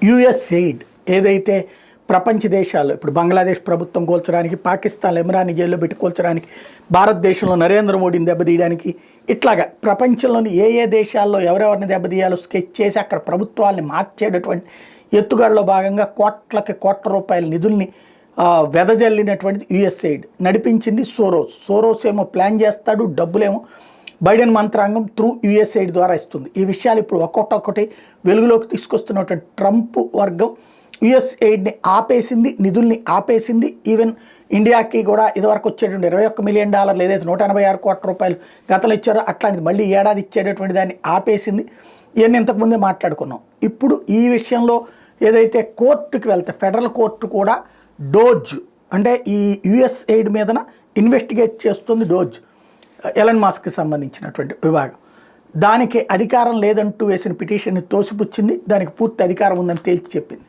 USAID ఏదైతే ప్రపంచ దేశాల్లో ఇప్పుడు బంగ్లాదేశ్ ప్రభుత్వం కూల్చడానికి, పాకిస్తాన్ ఇమ్రాన్ని జైల్లో పెట్టి కూల్చడానికి, భారతదేశంలో నరేంద్ర మోడీని దెబ్బతీయడానికి, ఇట్లాగా ప్రపంచంలోని ఏ ఏ దేశాల్లో ఎవరెవరిని దెబ్బతీయాలో స్కెచ్ చేసి అక్కడ ప్రభుత్వాల్ని మార్చేటటువంటి ఎత్తుగడలో భాగంగా కోట్ల రూపాయల నిధుల్ని వెదజల్లినటువంటి యుఎస్ఎయిడ్ నడిపించింది సోరోస్. సోరోస్ ఏమో ప్లాన్ చేస్తాడు, డబ్బులేమో బైడెన్ మంత్రాంగం త్రూ యుఎస్ఎయిడ్ ద్వారా ఇస్తుంది. ఈ విషయాలు ఇప్పుడు ఒక్కొక్కటి వెలుగులోకి తీసుకొస్తున్నటువంటి ట్రంప్ వర్గం యుఎస్ఎయిడ్ని ఆపేసింది, నిధుల్ని ఆపేసింది. ఈవెన్ ఇండియాకి కూడా ఇదివరకు వచ్చేటువంటి $21 మిలియన్ ఏదైతే 186 కోట్ల రూపాయలు గతంలో ఇచ్చారో అట్లాంటిది మళ్ళీ ఏడాది ఇచ్చేటటువంటి దాన్ని ఆపేసింది. ఇవన్నీ ఇంతకుముందే మాట్లాడుకున్నాం. ఇప్పుడు ఈ విషయంలో ఏదైతే కోర్టుకి వెళ్తే ఫెడరల్ కోర్టు కూడా డోజ్ అంటే ఈ యుఎస్ఎయిడ్ మీదన ఇన్వెస్టిగేట్ చేస్తుంది. డోజ్ ఎలన్ మస్క్కి సంబంధించినటువంటి విభాగం దానికి అధికారం లేదంటూ వేసిన పిటిషన్ని తోసిపుచ్చింది. దానికి పూర్తి అధికారం ఉందని తేల్చి చెప్పింది.